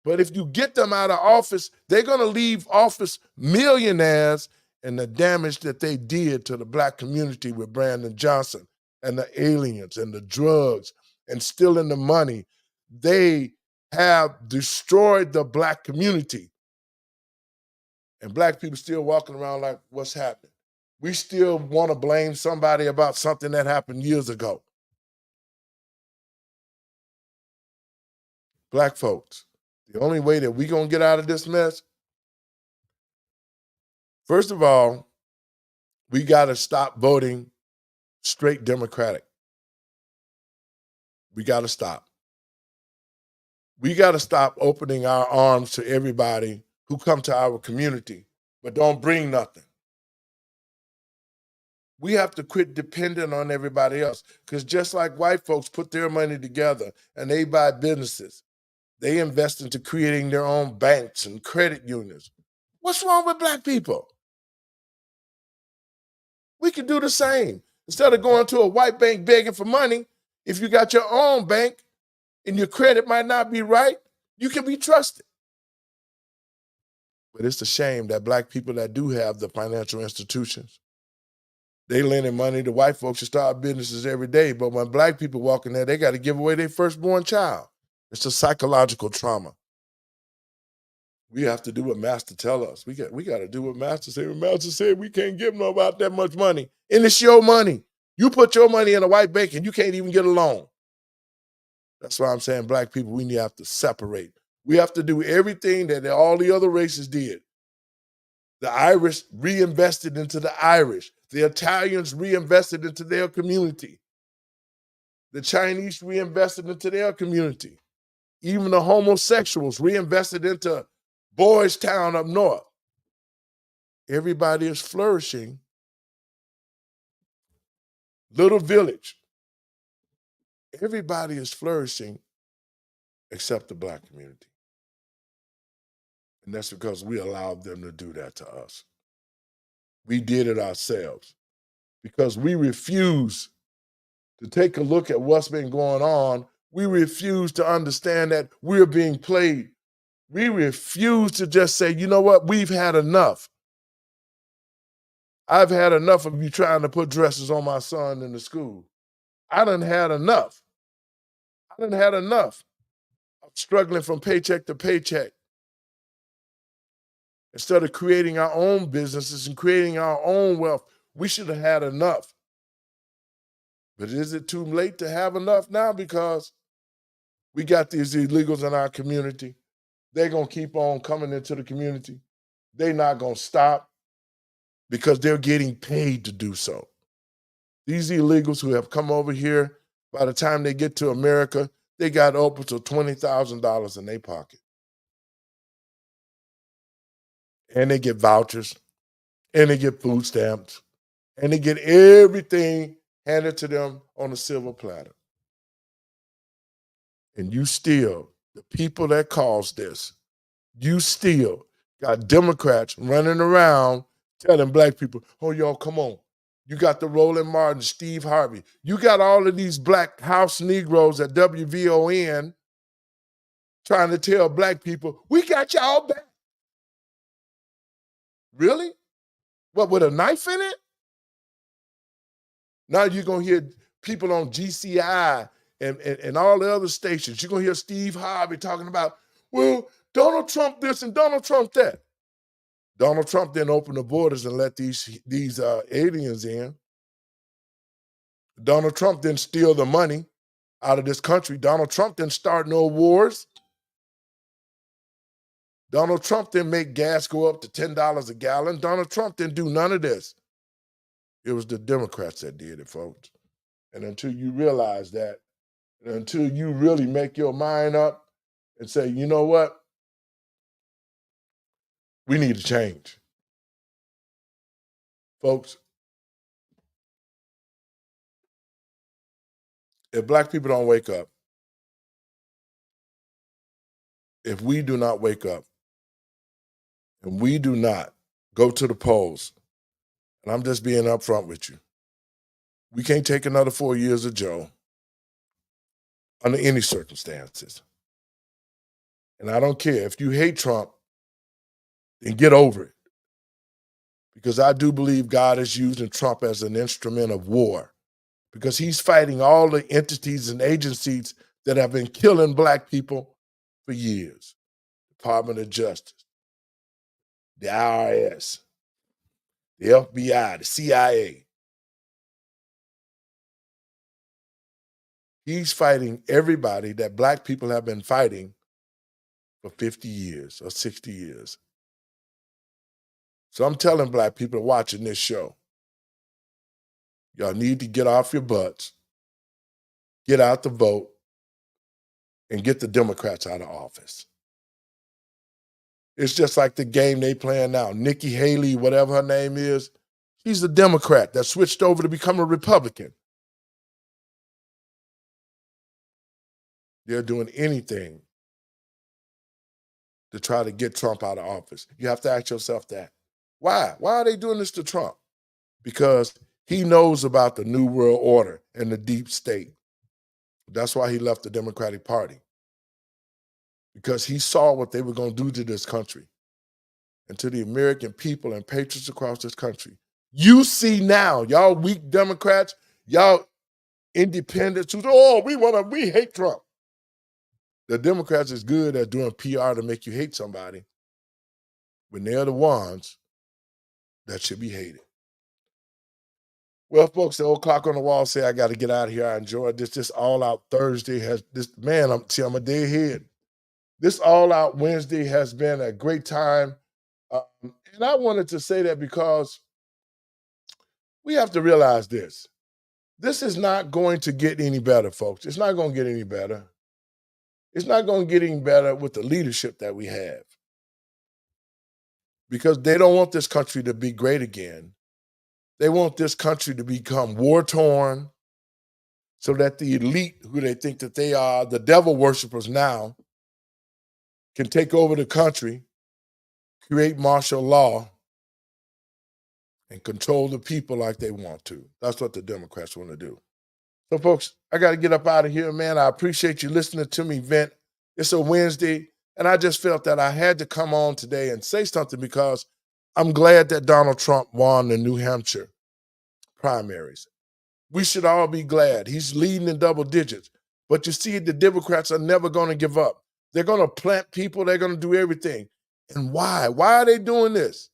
But if you get them out of office, they're going to leave office millionaires, and the damage that they did to the Black community with Brandon Johnson and the aliens and the drugs and stealing the money, they have destroyed the Black community. And Black people still walking around like, what's happening? We still want to blame somebody about something that happened years ago. Black folks, the only way that we're going to get out of this mess, first of all, we got to stop voting straight Democratic. We got to stop. We got to stop opening our arms to everybody who come to our community but don't bring nothing. We have to quit depending on everybody else, because just like white folks put their money together and they buy businesses, they invest into creating their own banks and credit unions. What's wrong with Black people? We can do the same. Instead of going to a white bank begging for money, if you got your own bank and your credit might not be right, you can be trusted. But it's a shame that black people that do have the financial institutions, they lending money to white folks to start businesses every day. But when black people walk in there, they got to give away their firstborn child. It's a psychological trauma. We have to do what Master tell us. We got to do what Master said. Master said we can't give them about that much money. And it's your money. You put your money in a white bank and you can't even get a loan. That's why I'm saying black people, we have to separate. We have to do everything that all the other races did. The Irish reinvested into the Irish. The Italians reinvested into their community. The Chinese reinvested into their community. Even the homosexuals reinvested into Boys Town up north. Everybody is flourishing. Little village. Everybody is flourishing except the black community. And that's because we allowed them to do that to us. We did it ourselves because we refuse to take a look at what's been going on. We refuse to understand that we're being played. We refuse to just say, you know what, we've had enough. I've had enough of you trying to put dresses on my son in the school. I done had enough. I done had enough of struggling from paycheck to paycheck. Instead of creating our own businesses and creating our own wealth, we should have had enough. But is it too late to have enough now? Because we got these illegals in our community. They're going to keep on coming into the community. They're not going to stop because they're getting paid to do so. These illegals who have come over here, by the time they get to America, they got upwards of $20,000 in their pocket. And they get vouchers, and they get food stamps, and they get everything handed to them on a silver platter. And you still, the people that caused this, you still got Democrats running around telling black people, oh, y'all, come on. You got the Roland Martin, Steve Harvey. You got all of these black house Negroes at WVON trying to tell black people, we got y'all back. Really? What, with a knife in it? Now you're going to hear people on GCI and all the other stations. You're going to hear Steve Harvey talking about, well, Donald Trump this and Donald Trump that. Donald Trump didn't open the borders and let these aliens in. Donald Trump didn't steal the money out of this country. Donald Trump didn't start no wars. Donald Trump didn't make gas go up to $10 a gallon. Donald Trump didn't do none of this. It was the Democrats that did it, folks. And until you realize that, and until you really make your mind up and say, you know what? We need to change. Folks, if black people don't wake up, if we do not wake up, and we do not go to the polls, and I'm just being upfront with you, we can't take another 4 years of Joe under any circumstances. And I don't care. If you hate Trump, then get over it. Because I do believe God is using Trump as an instrument of war. Because he's fighting all the entities and agencies that have been killing black people for years. Department of Justice, the IRS, the FBI, the CIA. He's fighting everybody that black people have been fighting for 50 years or 60 years. So I'm telling black people watching this show, y'all need to get off your butts, get out the vote, and get the Democrats out of office. It's just like the game they playing now. Nikki Haley, whatever her name is, she's a Democrat that switched over to become a Republican. They're doing anything to try to get Trump out of office. You have to ask yourself that. Why? Why are they doing this to Trump? Because he knows about the New World Order and the deep state. That's why he left the Democratic Party. Because he saw what they were going to do to this country. and to the American people and patriots across this country. You see now, y'all weak Democrats, y'all independents who, we hate Trump. The Democrats is good at doing PR to make you hate somebody when they're the ones that should be hated. Well, folks, the old clock on the wall say I got to get out of here. I enjoyed this. This All Out Thursday I'm a day ahead. This All Out Wednesday has been a great time. And I wanted to say that because we have to realize this. This is not going to get any better, folks. It's not going to get any better. It's not going to get any better with the leadership that we have. Because they don't want this country to be great again. They want this country to become war-torn so that the elite, who they think that they are, the devil worshipers now, can take over the country, create martial law, and control the people like they want to. That's what the Democrats want to do. So, folks, I got to get up out of here, man. I appreciate you listening to me vent. It's a Wednesday, and I just felt that I had to come on today and say something because I'm glad that Donald Trump won the New Hampshire primaries. We should all be glad. He's leading in double digits. But you see, the Democrats are never going to give up. They're going to plant people. They're going to do everything. And why? Why are they doing this?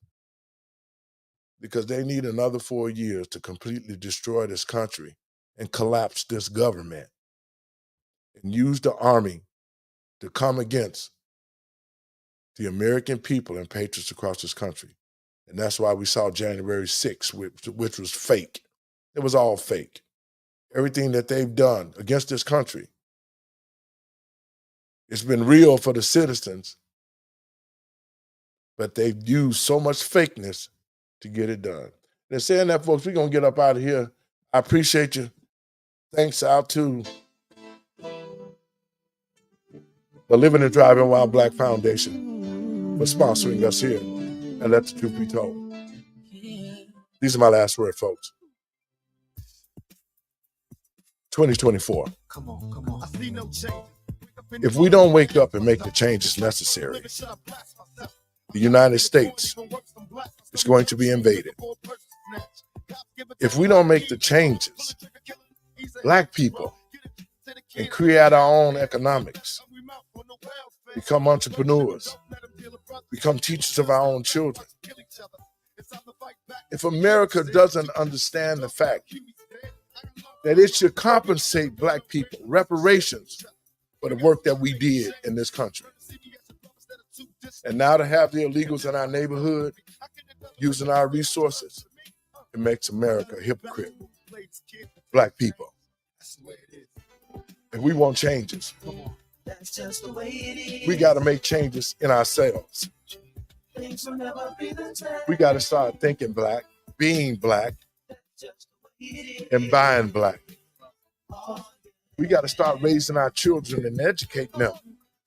Because they need another 4 years to completely destroy this country and collapse this government and use the army to come against the American people and patriots across this country. And that's why we saw January 6th, which was fake. It was all fake. Everything that they've done against this country, it's been real for the citizens, but they've used so much fakeness to get it done. And saying that, folks, we're going to get up out of here. I appreciate you. Thanks out to the Living and Driving While Black Foundation for sponsoring us here and Let the Truth Be Told. These are my last words, folks. 2024. Come on. I see no change. If we don't wake up and make the changes necessary, the United States is going to be invaded. If we don't make the changes, Black people can create our own economics, become entrepreneurs, become teachers of our own children. If America doesn't understand the fact that it should compensate Black people, reparations, for the work that we did in this country. And now to have the illegals in our neighborhood using our resources, it makes America a hypocrite. Black people. And we want changes. We got to make changes in ourselves. We got to start thinking Black, being Black, and buying Black. We got to start raising our children and educating them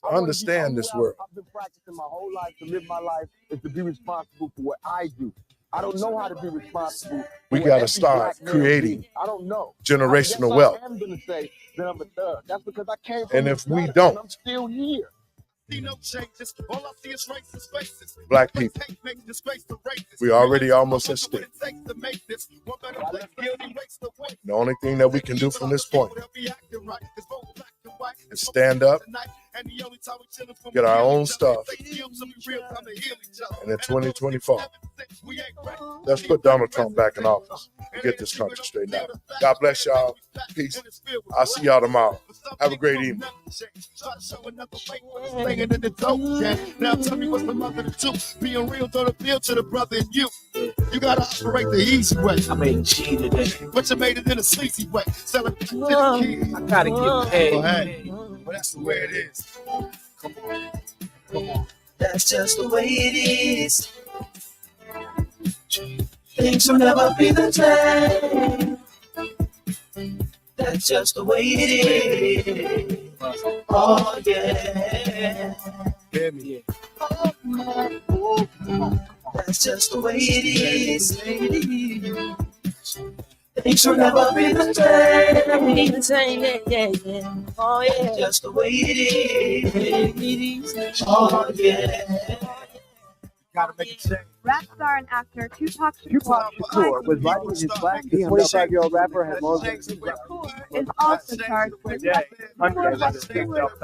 to understand this world. I've been practicing my whole life to live my life is to be responsible for what I do. I don't know how to be responsible. We got to start creating generational wealth. I'm going to say that I'm a thug. That's because I came from and if we don't, I'm still here. Black people, we already almost at stake. The only thing that we can do from this point is stand up, get our own stuff, and in 2024, let's put Donald Trump back in office and get this country straightened out. God bless y'all. Peace. I'll see y'all tomorrow. Have a great evening. Now tell me what's the mother to do. Being real don't appeal to the brother in you. You gotta operate the easy way. I made a G today, but you made it in a sleazy way. Selling to the kids. I gotta get paid. Well, hey, well, that's the way it is. Come on. That's just the way it is. Things will never be the same. That's just the way it is. Oh yeah. Baby. That's just the way it is. Things will never be the same. Yeah. Oh yeah. That's just the way it is. Oh yeah. gotta make a change. Rap star and actor Tupac Shakur was riding in his black. The 25-year-old rapper had long Shakur is also charged with hundreds of school and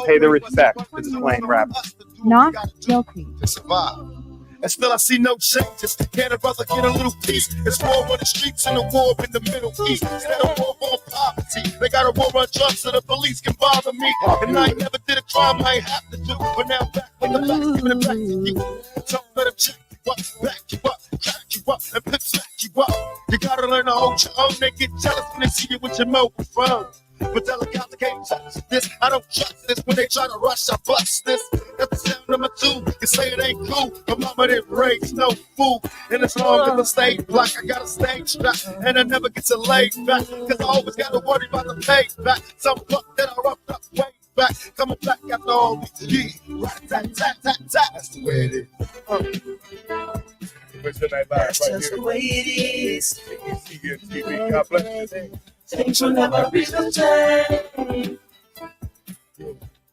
pay the respect to the slain rapper. not guilty. To survive. And still I see no changes. Can a brother get a little peace? It's war on the streets and a war in the Middle East. Instead of war on poverty, they got a war on drugs so the police can bother me. And I ain't never did a crime I ain't have to do. But now back in the back, giving it back to you. So let them check you up, back you up, crack you up, and pimp smack you up. You gotta learn to hold your own. They get jealous when they see you with your microphone. But tell a cop they can't touch this. I don't trust this. When they try to rush, I bust this. That's the sound number 2. You say it ain't cool. My mama didn't raise no fool. And as long as I stay black, I got a stage strap. And I never get to lay back. Cause I always gotta worry about the payback. Some fuck that I roughed up way back. Coming back after all these years. Rat-tat-tat-tat-tat. That's the way it is. That's just the way it is. God bless you. Things will never be the same.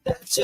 That's just